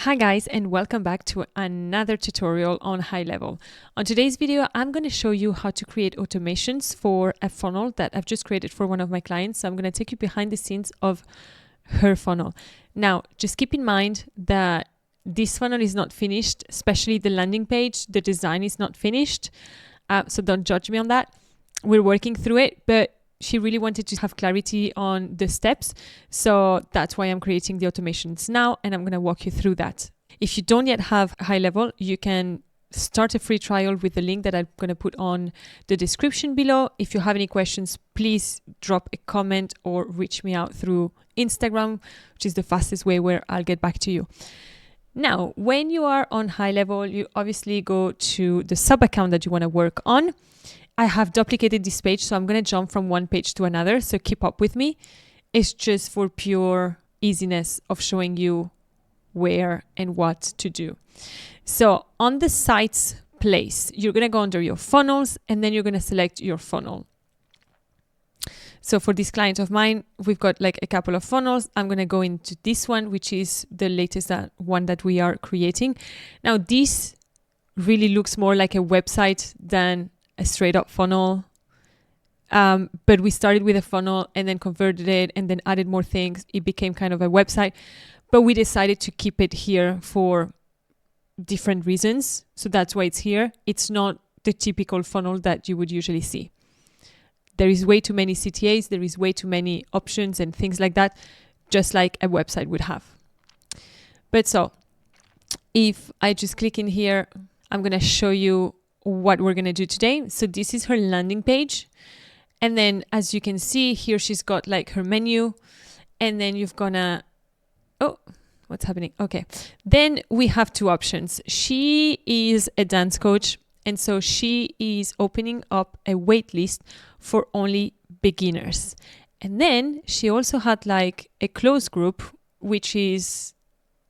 Hi guys, and welcome back to another tutorial on HighLevel. On today's video, I'm going to show you how to create automations for a funnel that I've just created for one of my clients. So I'm going to take you behind the scenes of her funnel. Now, just keep in mind that this funnel is not finished, especially the landing page. The design is not finished. So don't judge me on that. We're working through it, but she really wanted to have clarity on the steps. So that's why I'm creating the automations now, and I'm going to walk you through that. If you don't yet have HighLevel, you can start a free trial with the link that I'm going to put on the description below. If you have any questions, please drop a comment or reach me out through Instagram, which is the fastest way where I'll get back to you. Now, when you are on HighLevel, you obviously go to the sub account that you want to work on. I have duplicated this page, so I'm going to jump from one page to another, so keep up with me. It's just for pure easiness of showing you where and what to do. So on the sites place, you're going to go under your funnels, and then you're going to select your funnel. So for this client of mine, we've got like a couple of funnels. I'm going to go into this one, which is the latest one that we are creating. Now, this really looks more like a website than a straight up funnel. But we started with a funnel and then converted it and then added more things. It became kind of a website, but we decided to keep it here for different reasons. So that's why it's here. It's not the typical funnel that you would usually see. There is way too many CTAs. There is way too many options and things like that, just like a website would have. But so if I just click in here, I'm going to show you what we're going to do today. So this is her landing page. And then as you can see here, she's got like her menu, and then you've gonna, oh, what's happening? Okay. Then we have two options. She is a dance coach. And so she is opening up a wait list for only beginners. And then she also had like a closed group, which is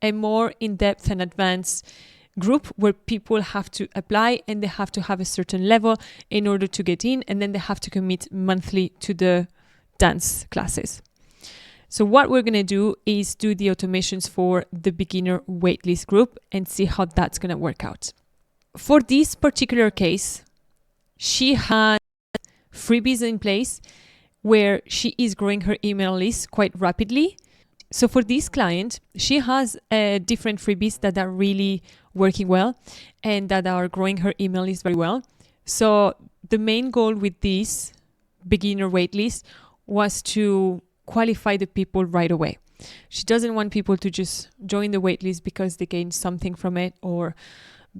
a more in-depth and advanced group where people have to apply and they have to have a certain level in order to get in, and then they have to commit monthly to the dance classes. So what we're going to do is do the automations for the beginner waitlist group and see how that's going to work out. For this particular case, she had freebies in place where she is growing her email list quite rapidly. So for this client, she has different freebies that are really working well and that are growing her email list very well. So the main goal with this beginner waitlist was to qualify the people right away. She doesn't want people to just join the waitlist because they gain something from it or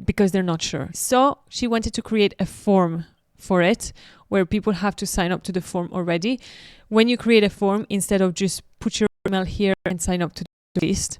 because they're not sure. So she wanted to create a form for it where people have to sign up to the form already. When you create a form, instead of just put your email here and sign up to the list,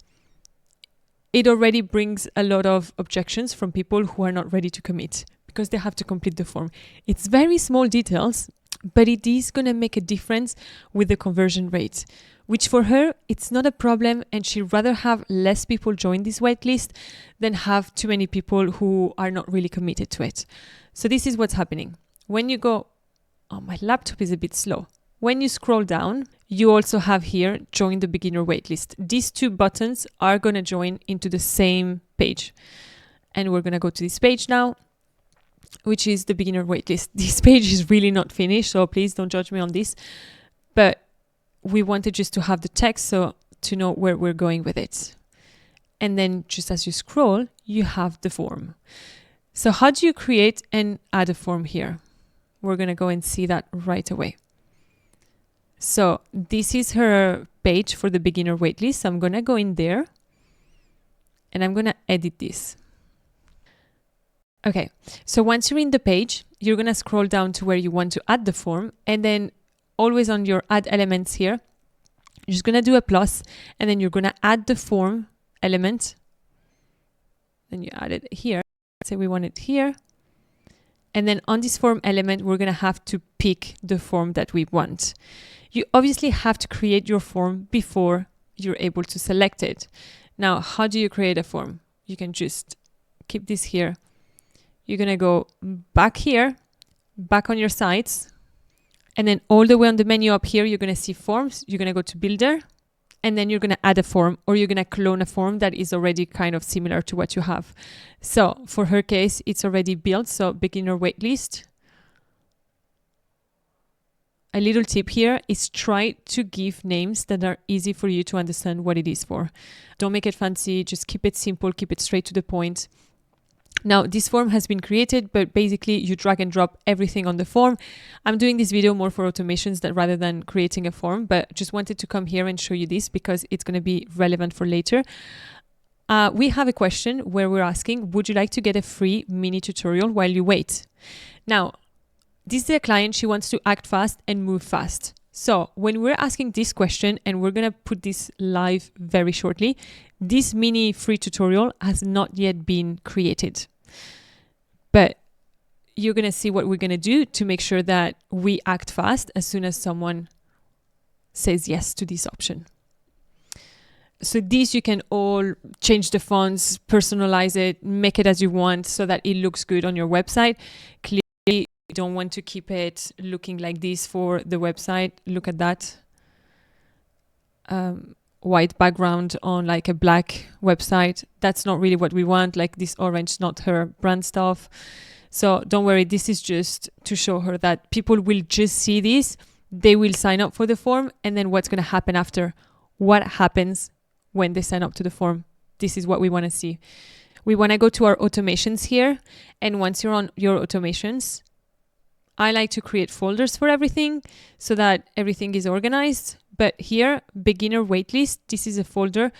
it already brings a lot of objections from people who are not ready to commit because they have to complete the form. It's very small details, but it is going to make a difference with the conversion rate, which for her, it's not a problem, and she'd rather have less people join this waitlist than have too many people who are not really committed to it. So this is what's happening. When you go, oh, my laptop is a bit slow. When you scroll down, you also have here, join the beginner waitlist. These two buttons are going to join into the same page. And we're going to go to this page now, which is the beginner waitlist. This page is really not finished, so please don't judge me on this. But we wanted just to have the text so to know where we're going with it. And then just as you scroll, you have the form. So how do you create and add a form here? We're going to go and see that right away. So this is her page for the beginner waitlist. So I'm going to go in there and I'm going to edit this. Okay, so once you're in the page, you're going to scroll down to where you want to add the form, and then always on your add elements here, you're just going to do a plus, and then you're going to add the form element. Then you add it here. Say we want it here. And then on this form element, we're going to have to pick the form that we want. You obviously have to create your form before you're able to select it. Now, how do you create a form? You can just keep this here. You're going to go back here, back on your sites, and then all the way on the menu up here, you're going to see forms. You're going to go to builder, and then you're going to add a form, or you're going to clone a form that is already kind of similar to what you have. So for her case, it's already built. So beginner waitlist. A little tip here is try to give names that are easy for you to understand what it is for. Don't make it fancy, just keep it simple, keep it straight to the point. Now, this form has been created, but basically you drag and drop everything on the form. I'm doing this video more for automations rather than creating a form, but just wanted to come here and show you this because it's going to be relevant for later. We have a question where we're asking, would you like to get a free mini tutorial while you wait? Now, this is a client, she wants to act fast and move fast. So when we're asking this question, and we're going to put this live very shortly, this mini free tutorial has not yet been created. But you're going to see what we're going to do to make sure that we act fast as soon as someone says yes to this option. So these you can all change the fonts, personalize it, make it as you want so that it looks good on your website. Clearly, you don't want to keep it looking like this for the website. Look at that. White background on like a black website. That's not really what we want. Like this orange, not her brand stuff. So don't worry. This is just to show her that people will just see this. They will sign up for the form. And then what's going to happen after? What happens when they sign up to the form? This is what we want to see. We want to go to our automations here. And once you're on your automations, I like to create folders for everything so that everything is organized. But here, beginner waitlist, this is a folder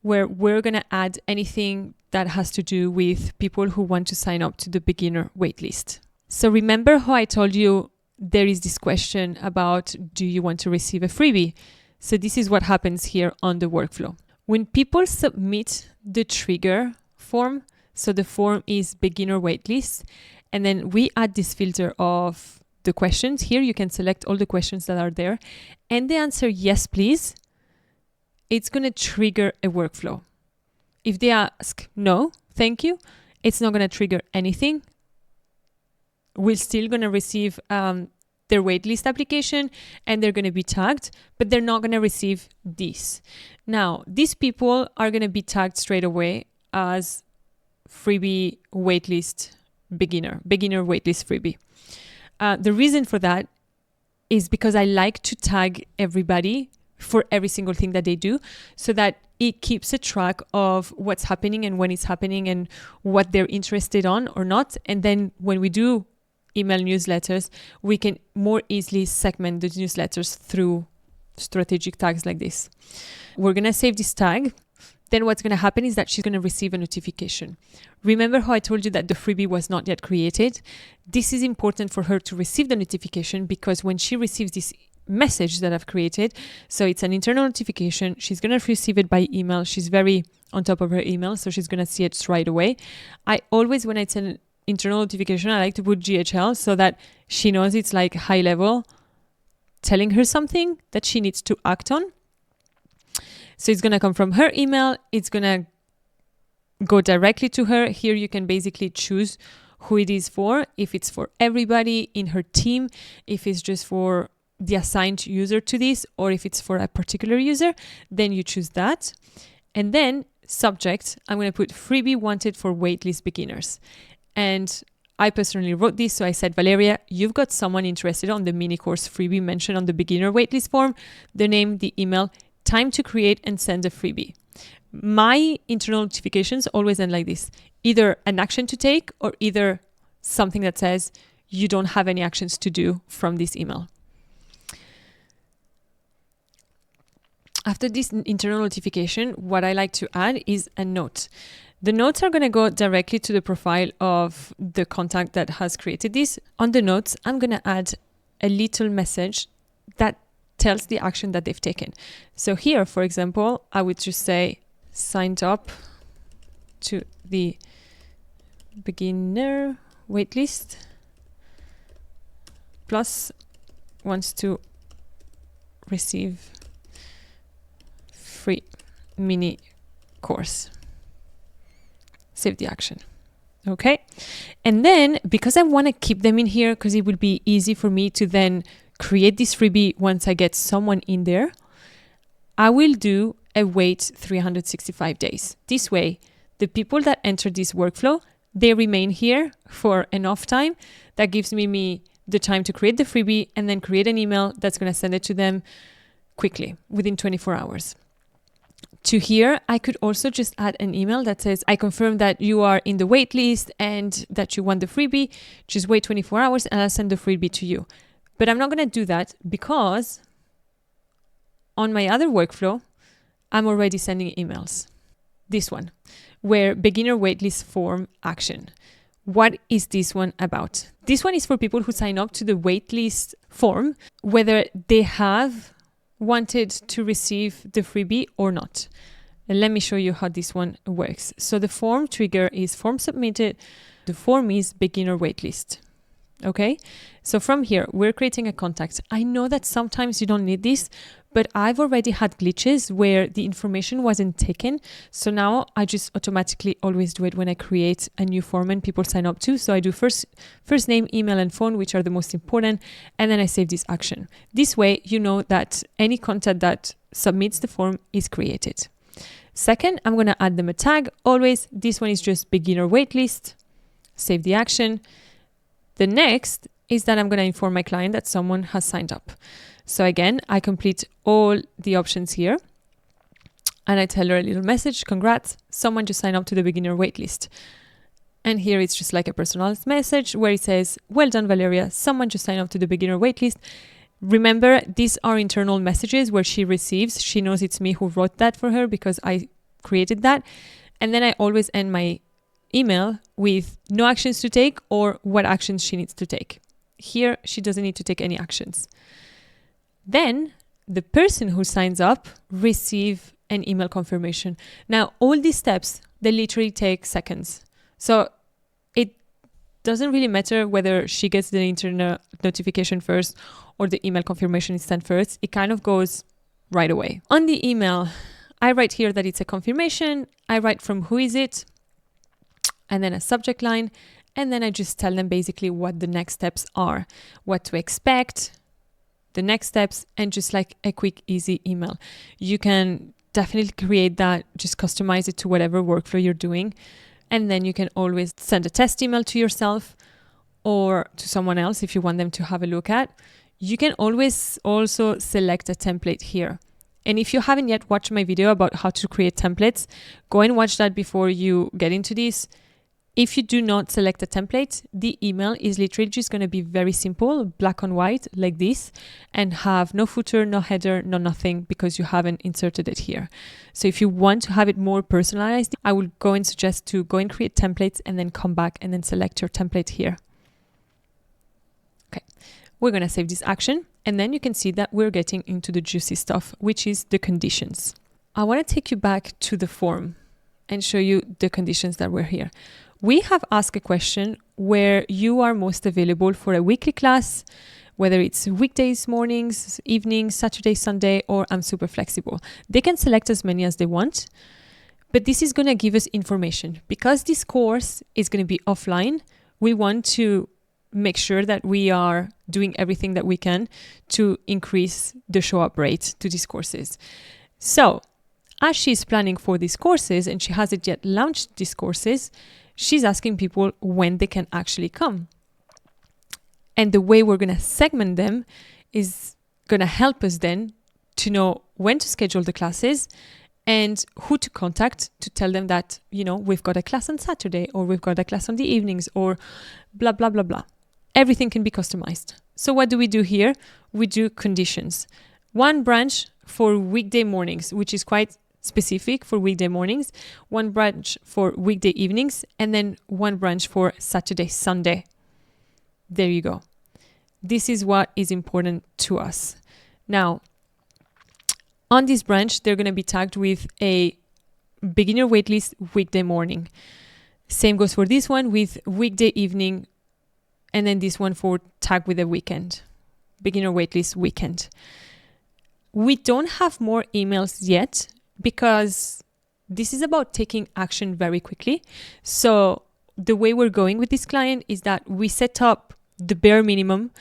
where we're going to add anything that has to do with people who want to sign up to the beginner waitlist. So remember how I told you there is this question about, do you want to receive a freebie? So this is what happens here on the workflow. When people submit the trigger form, so the form is beginner waitlist, and then we add this filter of the questions. Here you can select all the questions that are there, and they answer yes, please. It's going to trigger a workflow. If they ask no, thank you, it's not going to trigger anything. We're still going to receive their waitlist application, and they're going to be tagged, but they're not going to receive this. Now, these people are going to be tagged straight away as freebie waitlist beginner waitlist freebie. The reason for that is because I like to tag everybody for every single thing that they do so that it keeps a track of what's happening and when it's happening and what they're interested on or not. And then when we do email newsletters, we can more easily segment the newsletters through strategic tags like this. We're going to save this tag. Then what's going to happen is that she's going to receive a notification. Remember how I told you that the freebie was not yet created? This is important for her to receive the notification because when she receives this message that I've created, so it's an internal notification, she's going to receive it by email. She's very on top of her email, so she's going to see it right away. I always, when it's an internal notification, I like to put GHL so that she knows it's like high level, telling her something that she needs to act on. So it's going to come from her email. It's going to go directly to her. Here you can basically choose who it is for. If it's for everybody in her team, if it's just for the assigned user to this, or if it's for a particular user, then you choose that. And then subject, I'm going to put freebie wanted for waitlist beginners. And I personally wrote this. So I said, Valeria, you've got someone interested on the mini course freebie mentioned on the beginner waitlist form, the name, the email, time to create and send a freebie. My internal notifications always end like this, either an action to take or either something that says you don't have any actions to do from this email. After this internal notification, what I like to add is a note. The notes are going to go directly to the profile of the contact that has created this. On the notes, I'm going to add a little message that tells the action that they've taken. So here, for example, I would just say signed up to the beginner waitlist plus wants to receive free mini course. Save the action. Okay. And then because I want to keep them in here because it will be easy for me to then create this freebie once I get someone in there, I will do a wait 365 days. This way, the people that enter this workflow, they remain here for enough time. That gives me the time to create the freebie and then create an email that's going to send it to them quickly within 24 hours. To here, I could also just add an email that says, I confirm that you are in the wait list and that you want the freebie. Just wait 24 hours and I'll send the freebie to you. But I'm not going to do that because on my other workflow, I'm already sending emails. This one, where beginner waitlist form action. What is this one about? This one is for people who sign up to the waitlist form, whether they have wanted to receive the freebie or not. And let me show you how this one works. So the form trigger is form submitted. The form is beginner waitlist. Okay, so from here, we're creating a contact. I know that sometimes you don't need this, but I've already had glitches where the information wasn't taken. So now I just automatically always do it when I create a new form and people sign up to. So I do first name, email, and phone, which are the most important. And then I save this action. This way, you know that any contact that submits the form is created. Second, I'm going to add them a tag. Always, this one is just beginner waitlist. Save the action. The next is that I'm going to inform my client that someone has signed up. So again, I complete all the options here and I tell her a little message, congrats, someone just signed up to the beginner waitlist. And here it's just like a personalized message where it says, well done, Valeria, someone just signed up to the beginner waitlist. Remember, these are internal messages where she receives. She knows it's me who wrote that for her because I created that. And then I always end my email with no actions to take or what actions she needs to take. Here, she doesn't need to take any actions. Then the person who signs up receive an email confirmation. Now, all these steps, they literally take seconds. So it doesn't really matter whether she gets the internet notification first or the email confirmation is sent first. It kind of goes right away. On the email, I write here that it's a confirmation. I write from who is it, and then a subject line. And then I just tell them basically what the next steps are, what to expect, the next steps, and just like a quick, easy email. You can definitely create that, just customize it to whatever workflow you're doing. And then you can always send a test email to yourself or to someone else if you want them to have a look at. You can always also select a template here. And if you haven't yet watched my video about how to create templates, go and watch that before you get into this. If you do not select a template, the email is literally just going to be very simple, black and white like this, and have no footer, no header, no nothing because you haven't inserted it here. So if you want to have it more personalized, I will go and suggest to go and create templates and then come back and then select your template here. Okay, we're going to save this action and then you can see that we're getting into the juicy stuff, which is the conditions. I want to take you back to the form and show you the conditions that were here. We have asked a question where you are most available for a weekly class, whether it's weekdays, mornings, evenings, Saturday, Sunday, or I'm super flexible. They can select as many as they want, but this is going to give us information. Because this course is going to be offline, we want to make sure that we are doing everything that we can to increase the show up rate to these courses. So as she's planning for these courses and she hasn't yet launched these courses, she's asking people when they can actually come. And the way we're going to segment them is going to help us then to know when to schedule the classes and who to contact to tell them that, you know, we've got a class on Saturday or we've got a class on the evenings or blah, blah, blah, blah. Everything can be customized. So what do we do here? We do conditions. One branch for weekday mornings, which is quite specific for weekday mornings, one branch for weekday evenings, and then one branch for Saturday, Sunday. There you go. This is what is important to us. Now, on this branch, they're going to be tagged with a beginner waitlist weekday morning. Same goes for this one with weekday evening, and then this one for tag with a weekend, beginner waitlist weekend. We don't have more emails yet, because this is about taking action very quickly. So the way we're going with this client is that we set up the bare minimum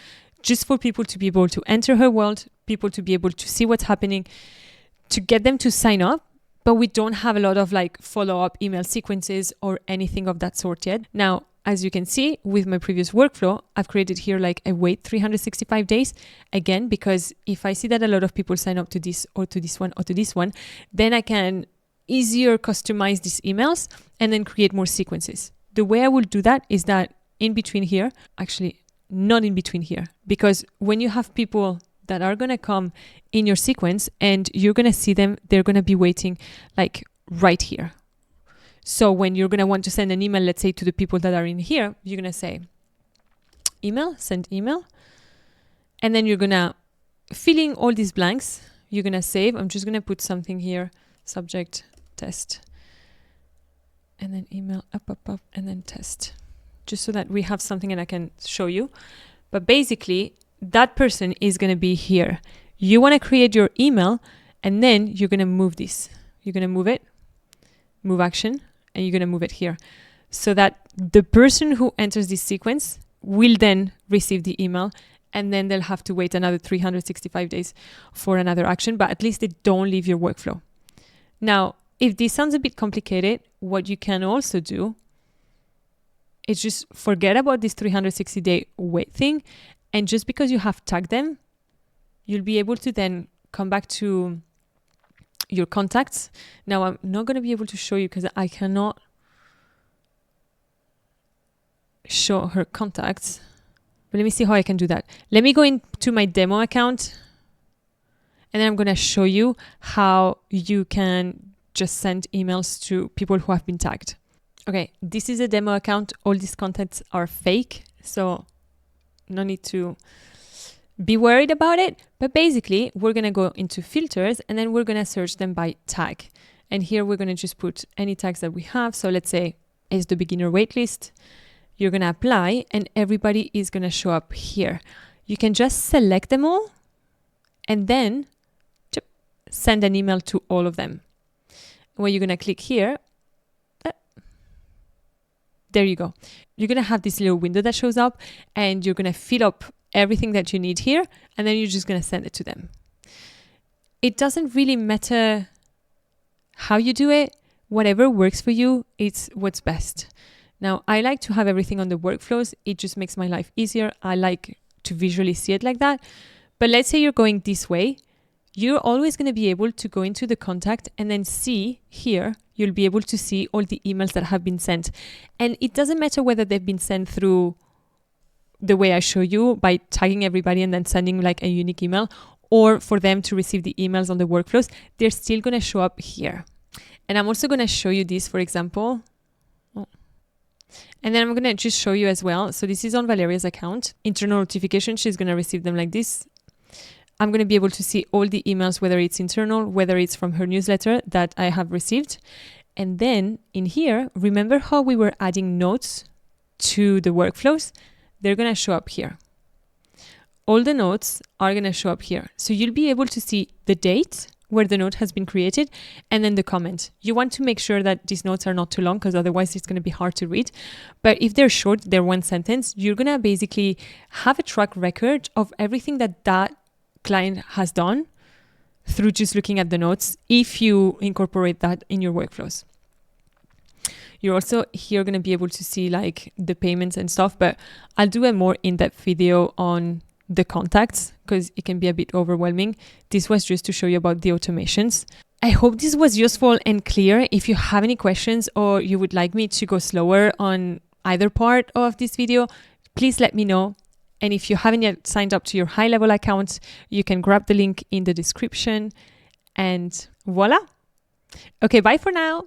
just for people to be able to enter her world, people to be able to see what's happening, to get them to sign up, but we don't have a lot of like follow-up email sequences or anything of that sort yet. Now, as you can see with my previous workflow, I've created here like a wait 365 days. Again, because if I see that a lot of people sign up to this or to this one or to this one, then I can easier customize these emails and then create more sequences. The way I will do that is that in between here, actually not in between here, because when you have people that are going to come in your sequence and you're going to see them, they're going to be waiting like right here. So when you're going to want to send an email, let's say to the people that are in here, you're going to say email, send email. And then you're going to fill in all these blanks. You're going to save. I'm just going to put something here, subject, test. And then email, up, and then test. Just so that we have something and I can show you. But basically, that person is going to be here. You want to create your email, and then you're going to move this. You're going to move it, move action, and you're going to move it here. So that the person who enters this sequence will then receive the email, and then they'll have to wait another 365 days for another action, but at least they don't leave your workflow. Now, if this sounds a bit complicated, what you can also do is just forget about this 360-day wait thing. And just because you have tagged them, you'll be able to then come back to your contacts. Now, I'm not going to be able to show you because I cannot show her contacts. But let me see how I can do that. Let me go into my demo account. And then I'm going to show you how you can just send emails to people who have been tagged. Okay, this is a demo account. All these contacts are fake. So no need to be worried about it. But basically, we're going to go into filters and then we're going to search them by tag. And here we're going to just put any tags that we have. So let's say it's the beginner waitlist. You're going to apply and everybody is going to show up here. You can just select them all and then send an email to all of them. When you're going to click here, there you go. You're going to have this little window that shows up and you're going to fill up everything that you need here, and then you're just going to send it to them. It doesn't really matter how you do it. Whatever works for you, it's what's best. Now, I like to have everything on the workflows. It just makes my life easier. I like to visually see it like that. But let's say you're going this way. You're always going to be able to go into the contact and then see here, you'll be able to see all the emails that have been sent. And it doesn't matter whether they've been sent through the way I show you by tagging everybody and then sending like a unique email, or for them to receive the emails on the workflows, they're still going to show up here. And I'm also going to show you this, for example. And then I'm going to just show you as well. So this is on Valeria's account. Internal notification, she's going to receive them like this. I'm going to be able to see all the emails, whether it's internal, whether it's from her newsletter that I have received. And then in here, remember how we were adding notes to the workflows? They're going to show up here. All the notes are going to show up here. So you'll be able to see the date where the note has been created and then the comment. You want to make sure that these notes are not too long because otherwise it's going to be hard to read. But if they're short, they're one sentence, you're going to basically have a track record of everything that client has done through just looking at the notes if you incorporate that in your workflows. You're also here going to be able to see like the payments and stuff, but I'll do a more in-depth video on the contacts because it can be a bit overwhelming. This was just to show you about the automations. I hope this was useful and clear. If you have any questions or you would like me to go slower on either part of this video, please let me know. And if you haven't yet signed up to your HighLevel account, you can grab the link in the description and voila. Okay, bye for now.